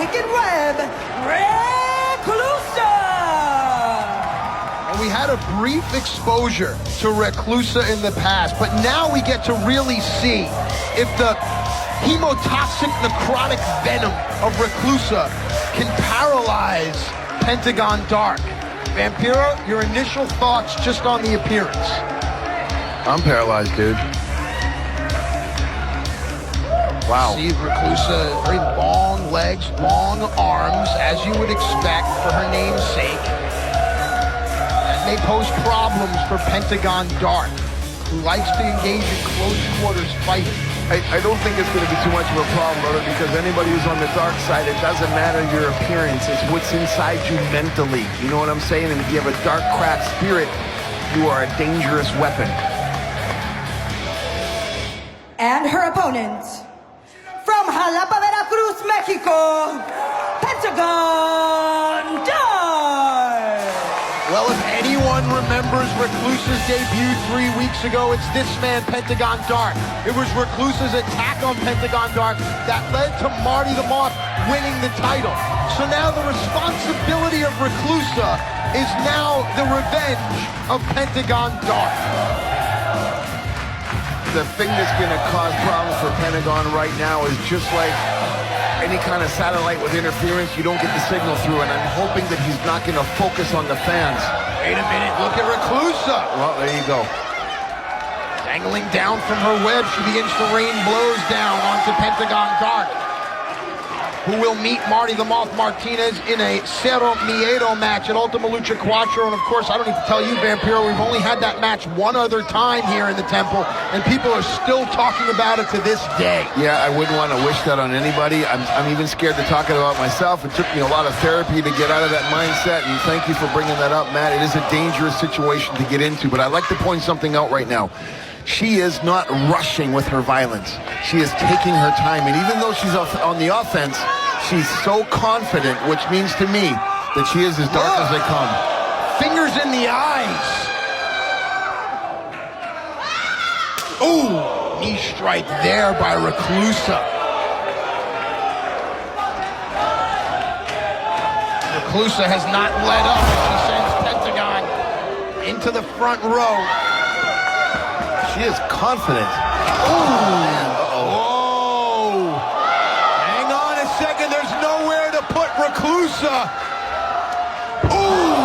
Wicked Web, Reclusa! And we had a brief exposure to Reclusa in the past, but now we get to really see if the hemotoxic necrotic venom of Reclusa can paralyze Pentagon Dark. Vampiro, your initial thoughts just on the appearance? I'm paralyzed, dude. Wow. See Reclusa, very long legs, long arms, as you would expect for her namesake. That may pose problems for Pentagon Dark, who likes to engage in close quarters fighting. I don't think it's going to be too much of a problem, brother, because anybody who's on the dark side, it doesn't matter your appearance. It's what's inside you mentally. You know what I'm saying? And if you have a dark, cracked spirit, you are a dangerous weapon. And her opponent, from Jalapa, Veracruz, Mexico, Pentagon Dark! Well, if anyone remembers Reclusa's debut 3 weeks ago, it's this man, Pentagon Dark. It was Reclusa's attack on Pentagon Dark that led to Marty the Moth winning the title. So now the responsibility of Reclusa is now the revenge of Pentagon Dark. The thing that's going to cause problems for Pentagon right now is just like any kind of satellite with interference, you don't get the signal through, and I'm hoping that he's not going to focus on the fans. Wait a minute, look at Reclusa. Well, there you go. Dangling down from her web, she begins to rain blows down onto Pentagon Dark, who will meet Marty the Moth Martinez in a Cero Miedo match at Ultima Lucha Cuatro. And of course, I don't need to tell you, Vampiro, we've only had that match one other time here in the temple, and people are still talking about it to this day. Yeah, I wouldn't want to wish that on anybody. I'm even scared to talk about myself. It took me a lot of therapy to get out of that mindset, and thank you for bringing that up, Matt. It is a dangerous situation to get into, but I'd like to point something out right now. She is not rushing with her violence. She is taking her time, and even though she's on the offense, she's so confident, which means to me that she is as dark as they come. Fingers in the eyes. Ooh, knee strike there by Reclusa. Reclusa has not let up. She sends Pentagon into the front row. She is confident. Whoa! Hang on a second. There's nowhere to put Reclusa. Ooh!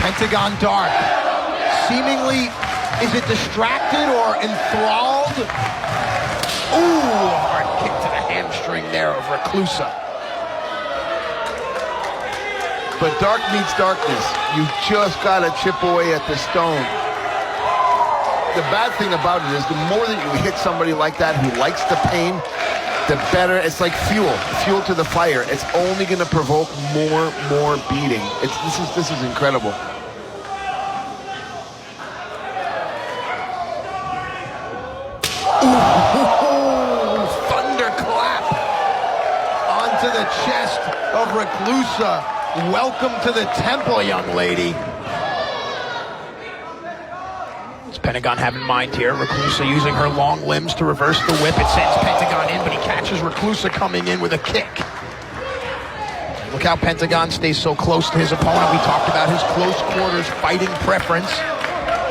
Pentagon Dark. Seemingly, is it distracted or enthralled? Ooh, hard kick to the hamstring there of Reclusa. But dark meets darkness. You just gotta chip away at the stone. The bad thing about it is the more that you hit somebody like that who likes the pain, the better. It's like fuel to the fire. It's only gonna provoke more beating. This is incredible. To the chest of Reclusa. Welcome to the temple, young lady. What's Pentagon have in mind here? Reclusa using her long limbs to reverse the whip. It sends Pentagon in, but he catches Reclusa coming in with a kick. Look how Pentagon stays so close to his opponent. We talked about his close quarters fighting preference.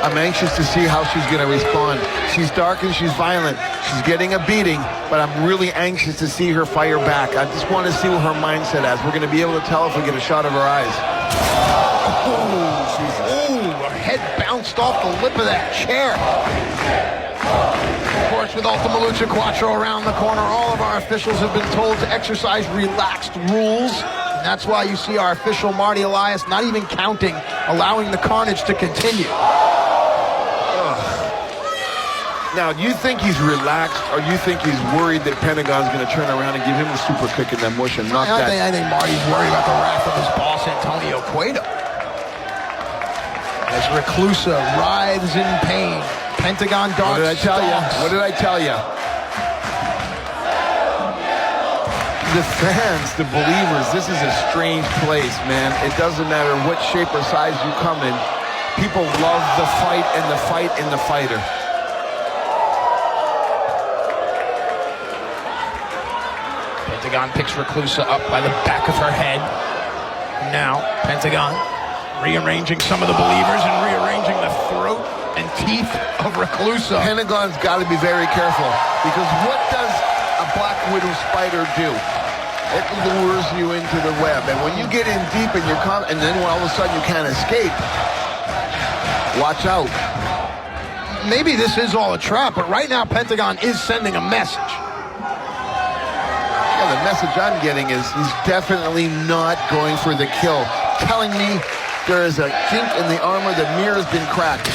I'm anxious to see how she's going to respond. She's dark and she's violent. She's getting a beating, but I'm really anxious to see her fire back. I just want to see what her mindset is. We're going to be able to tell if we get a shot of her eyes. Oh, Jesus. Ooh, her head bounced off the lip of that chair. Of course, with Ultima Lucha Cuatro around the corner, all of our officials have been told to exercise relaxed rules. And that's why you see our official Marty Elias not even counting, allowing the carnage to continue. Now, do you think he's relaxed, or do you think he's worried that Pentagon's going to turn around and give him a super kick in that mush and knock that? I think Marty's worried about the wrath of his boss, Antonio Cueto. As Reclusa writhes in pain, Pentagon Dark. What did I tell you? What did I tell you? The fans, the believers, this is a strange place, man. It doesn't matter what shape or size you come in. People love the fight and the fight and the fighter. Pentagon picks Reclusa up by the back of her head. Now, Pentagon rearranging some of the believers and rearranging the throat and teeth of Reclusa. Pentagon's got to be very careful, because what does a Black Widow spider do? It lures you into the web, and when you get in deep and and then when all of a sudden you can't escape, watch out. Maybe this is all a trap, but right now Pentagon is sending a message. Yeah, the message I'm getting is he's definitely not going for the kill. Telling me there is a kink in the armor, the mirror has been cracked.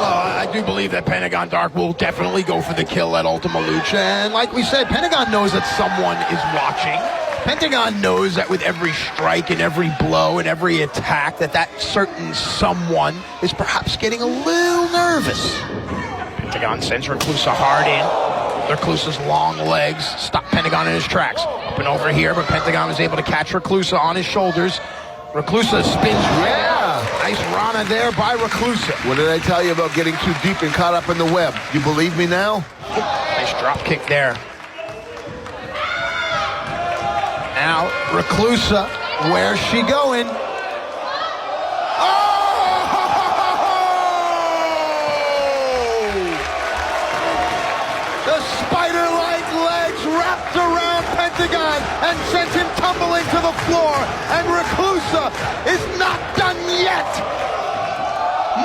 Well, I do believe that Pentagon Dark will definitely go for the kill at Ultima Lucha, and like we said, Pentagon knows that someone is watching. Pentagon knows that with every strike and every blow and every attack, that certain someone is perhaps getting a little nervous. Pentagon sends Reclusa hard in. Reclusa's long legs stop Pentagon in his tracks. Up and over here, but Pentagon was able to catch Reclusa on his shoulders. Reclusa spins. Yeah. Nice Rana there by Reclusa. What did I tell you about getting too deep and caught up in the web? You believe me now? Nice drop kick there. Now, Reclusa, where's she going? The spider-like legs wrapped around Pentagon and sent him tumbling to the floor. And Reclusa is not done yet.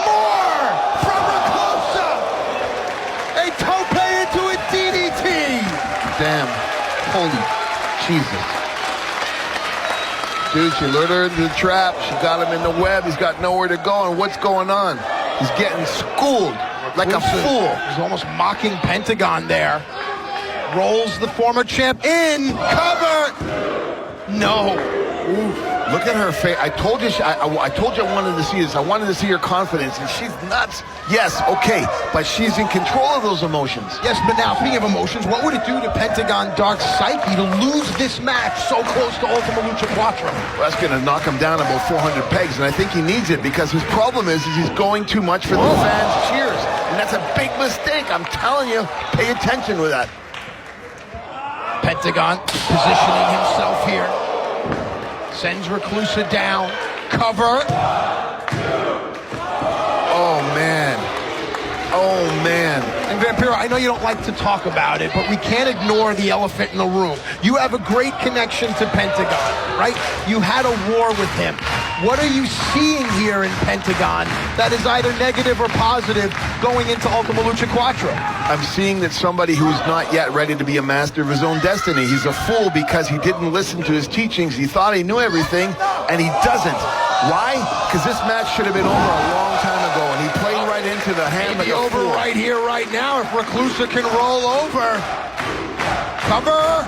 More from Reclusa. A tope into a DDT. Damn. Holy Jesus. Dude, she lured her into the trap. She got him in the web. He's got nowhere to go. And what's going on? He's getting schooled. Like a fool. He's almost mocking Pentagon there. Rolls the former champ in. Cover. No. Ooh. Look at her face. I told you I told you I wanted to see this. I wanted to see her confidence, and she's nuts. Yes, okay, but she's in control of those emotions. Yes, but now, speaking of emotions, what would it do to Pentagon Dark's psyche to lose this match so close to Ultima Lucha Quattro? Well, that's going to knock him down about 400 pegs, and I think he needs it, because his problem is he's going too much for the fans' cheers, and that's a big mistake. I'm telling you, pay attention with that. Pentagon positioning himself here. Sends Reclusa down. Cover. Oh, man. Oh, man. And Vampiro, I know you don't like to talk about it, but we can't ignore the elephant in the room. You have a great connection to Pentagon, right? You had a war with him. What are you seeing here in Pentagon that is either negative or positive going into Ultima Lucha Quattro? I'm seeing that somebody who's not yet ready to be a master of his own destiny. He's a fool because he didn't listen to his teachings. He thought he knew everything, and he doesn't. Why? Because this match should have been over a long time ago, and he played right into the hand of the over fool. right here, right now, if Reclusa can roll over. Cover.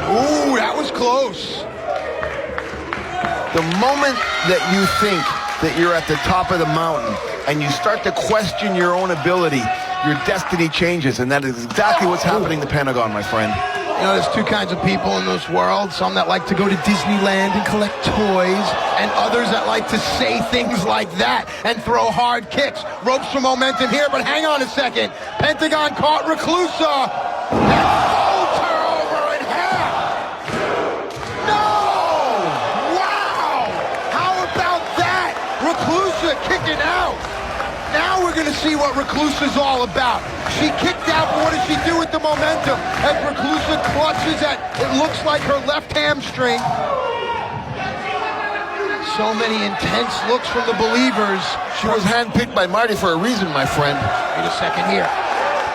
Ooh, that was close. The moment that you think that you're at the top of the mountain and you start to question your own ability, your destiny changes, and that is exactly what's happening to Pentagon, my friend. You know, there's two kinds of people in this world. Some that like to go to Disneyland and collect toys, and others that like to say things like that and throw hard kicks. Ropes for momentum here, but hang on a second. Pentagon caught Reclusa and folds her over in half. No! Wow! How about that? Reclusa kicking out. Now we're going to see what Reclusa's all about. She kicked out, but what does she do with the momentum? As Reclusa clutches at, it looks like her left hamstring. So many intense looks from the believers. She was handpicked by Marty for a reason, my friend. Wait a second here.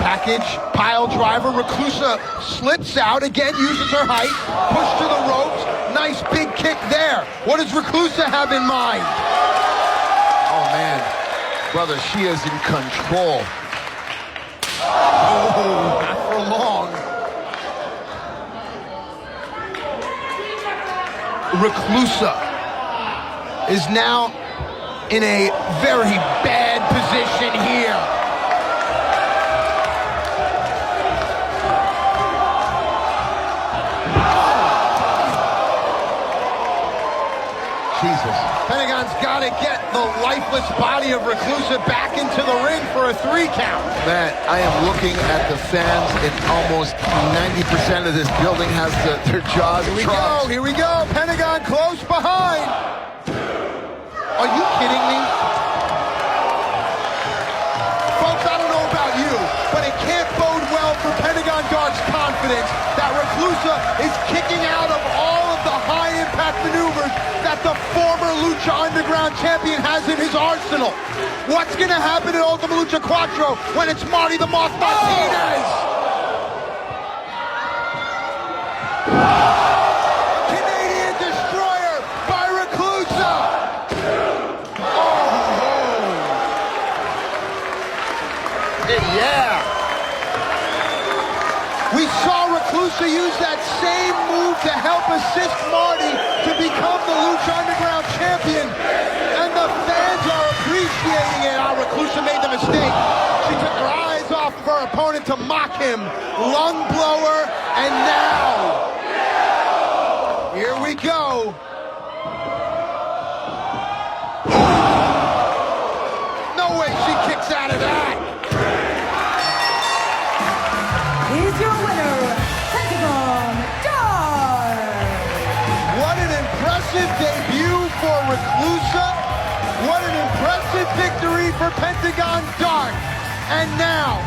Package, pile driver. Reclusa slips out, again uses her height. Push to the ropes. Nice big kick there. What does Reclusa have in mind? Oh, man. Brother, she is in control. Oh, not for long. Reclusa is now in a very bad position here. She Jesus. Pentagon's got to get the lifeless body of Reclusa back into the ring for a 3 count. Man, I am looking at the fans, and almost 90% of this building has their jaws dropped. Here we go. Pentagon close behind. Are you kidding me? Folks, I don't know about you, but it can't bode well for Pentagon Dark's confidence that Reclusa is kicking out of all of the high-impact maneuvers that the former Lucha Underground champion has in his arsenal. What's going to happen at Ultima Lucha Quattro when it's Marty the Moth Martinez? Canadian Destroyer by Reclusa. Yeah. We saw Reclusa use that same move to help assist Marty to become the Lucha Underground champion. And the fans are appreciating it. Reclusa made the mistake. She took her eyes off of her opponent to mock him. Lung blower, and now, here we go. No way she kicks out of that. He's your winner, Pentagon Dark. What an impressive debut for Reclusa. What an impressive victory for Pentagon Dark. And now,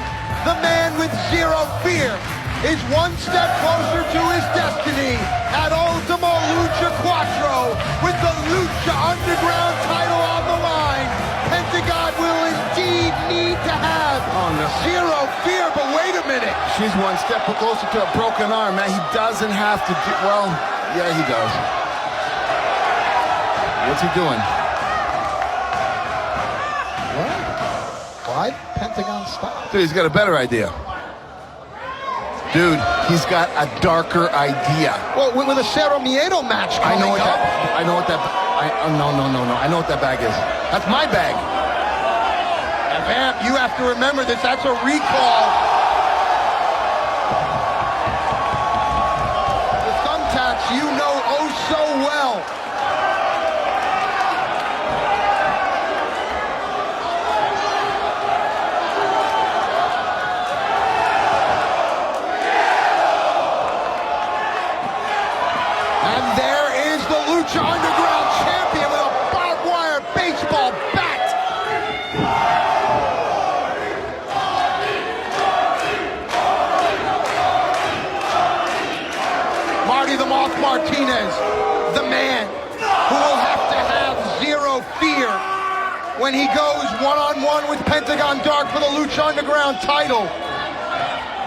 the man with zero fear is one step closer to his destiny at Ultima Lucha Quattro with the Lucha Underground title on the line. Pentagon will indeed need to have zero fear, but wait a minute. She's one step closer to a broken arm, man. He doesn't have to do, well, yeah, he does. What's he doing? What? Why Pentagon stop? Dude, he's got a better idea. Dude, he's got a darker idea. Well, with a Cerro Miedo match coming I know what up. that, I know what that, no. I know what that bag is. That's my bag. And Vamp, you have to remember this. That's a recall. The thumbtacks you know oh so well. And there is the Lucha Underground champion with a barbed wire baseball bat. Marty the Moth Martinez, the man who will have to have zero fear when he goes one-on-one with Pentagon Dark for the Lucha Underground title.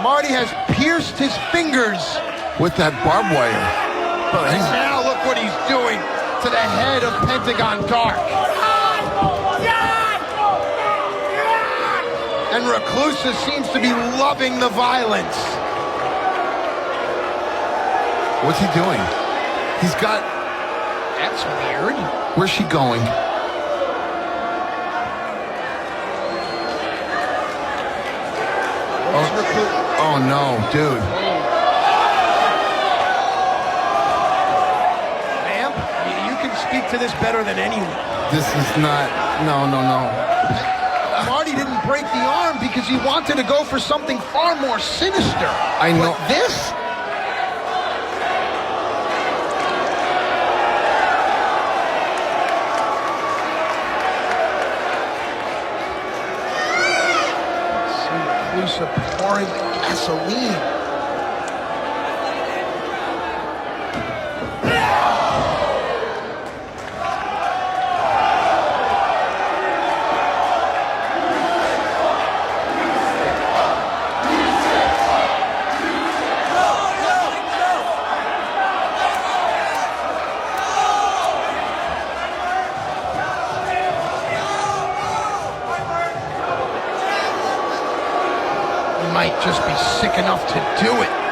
Marty has pierced his fingers. With that barbed wire. And now look what he's doing to the head of Pentagon Dark. And Reclusa seems to be loving the violence. What's he doing? He's got, That's weird. where's she going? Oh no, dude. Vamp, you can speak to this better than anyone. This is not, no. Marty didn't break the arm because he wanted to go for something far more sinister. I know. But this? Reclusa pouring gasoline. Might just be sick enough to do it.